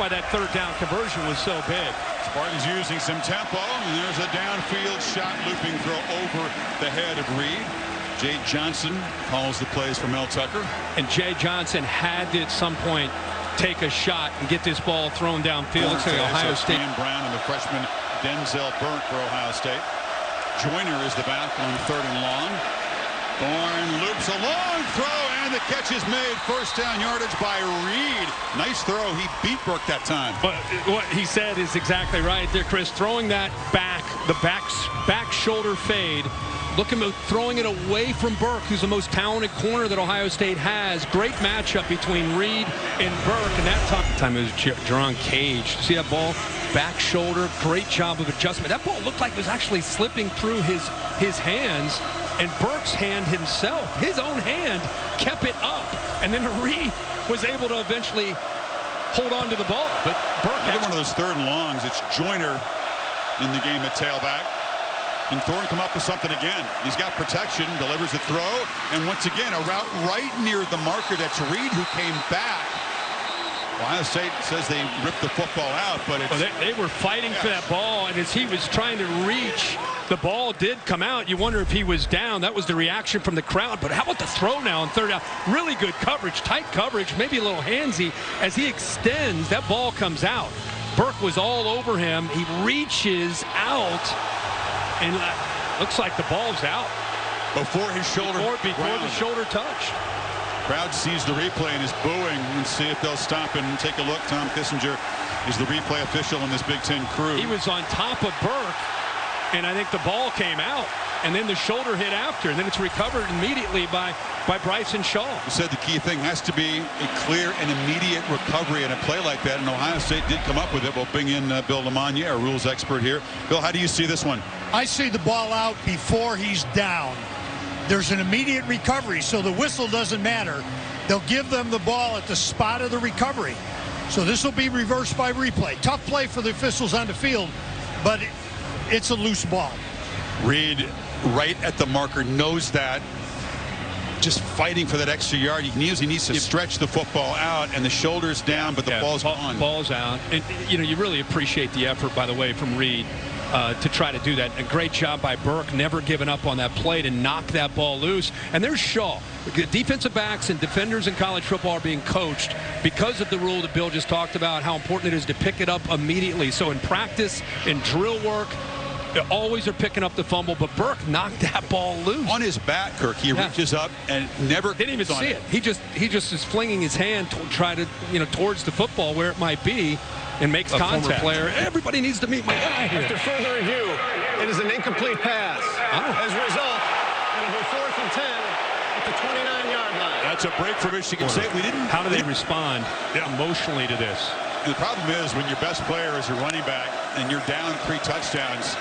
why that third down conversion was so big. Spartans using some tempo, and there's a downfield shot looping throw over the head of Reed. Jay Johnson calls the plays for Mel Tucker. And Jay Johnson had to at some point take a shot and get this ball thrown downfield. Looks like Ohio State. Ian Brown and the freshman Denzel Burke for Ohio State. Joyner is the back on 3rd and long. Thorne loops a long throw, and the catch is made. First down yardage by Reed. Nice throw. He beat Burke that time. But what he said is exactly right there, Chris. Throwing that back, the back shoulder fade. Look at him throwing it away from Burke, who's the most talented corner that Ohio State has. Great matchup between Reed and Burke. And that time it was Jerron Cage. See that ball? Back shoulder. Great job of adjustment. That ball looked like it was actually slipping through his hands. And Burke's hand himself, his own hand, kept it up. And then Reed was able to eventually hold on to the ball. But Burke had one of those 3rd and longs. It's Joyner in the game at tailback. And Thorne come up with something again. He's got protection, delivers a throw, and once again a route right near the marker. That's Reed, who came back. Ohio State says they ripped the football out, but it's, they were fighting for that ball, and as he was trying to reach, the ball did come out. You wonder if he was down. That was the reaction from the crowd. But how about the throw now on 3rd down? Really good coverage, tight coverage, maybe a little handsy. As he extends, that ball comes out. Burke was all over him. He reaches out. And looks like the ball's out. Before his shoulder. Before the shoulder touch. Crowd sees the replay and is booing. And see if they'll stop and take a look. Tom Kissinger is the replay official in this Big Ten crew. He was on top of Burke, and I think the ball came out. And then the shoulder hit after, and then it's recovered immediately by Bryson Shaw. You said the key thing has to be a clear and immediate recovery in a play like that, and Ohio State did come up with it. We'll bring in Bill LeMonnier, our rules expert here. Bill, how do you see this one? I see the ball out before he's down. There's an immediate recovery, so the whistle doesn't matter. They'll give them the ball at the spot of the recovery. So this will be reversed by replay. Tough play for the officials on the field, but it's a loose ball. Reed right at the marker, knows that, just fighting for that extra yard. He needs to stretch the football out, and the shoulder's down, but the ball's on. Ball's out. And you know, you really appreciate the effort, by the way, from Reed to try to do that. A great job by Burke, never giving up on that play to knock that ball loose. And there's Shaw. Defensive backs and defenders in college football are being coached because of the rule that Bill just talked about, how important it is to pick it up immediately. So in practice, in drill work, they always are picking up the fumble, but Burke knocked that ball loose. On his back, Kirk, he reaches up and never didn't even see it. He just is flinging his hand to try to, towards the football where it might be, and makes contact. Player. Everybody needs to meet my guy here. After further review, it is an incomplete pass. As a result, it'll be 4th and 10 at the 29-yard line. That's a break for Michigan State. How do they respond emotionally to this? And the problem is when your best player is your running back and you're down 3 touchdowns,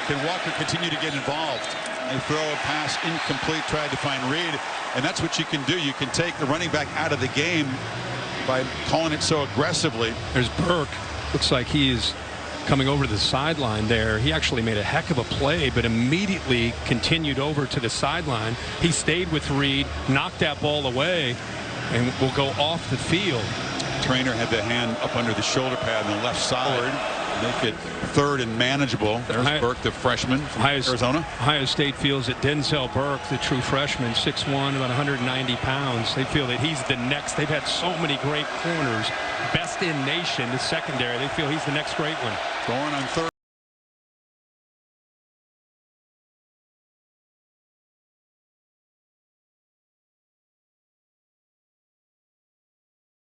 can Walker continue to get involved? They throw a pass incomplete, tried to find Reed, and that's what you can do. You can take the running back out of the game by calling it so aggressively. There's Burke. Looks like he is coming over to the sideline there. He actually made a heck of a play, but immediately continued over to the sideline. He stayed with Reed, knocked that ball away, and will go off the field. Trainer had the hand up under the shoulder pad on the left side. Make it 3rd and manageable. There's Burke, the freshman from Arizona. Ohio State feels that Denzel Burke, the true freshman, 6'1", about 190 pounds. They feel that he's the next. They've had so many great corners, best in nation, the secondary. They feel he's the next great one. Going on 3rd.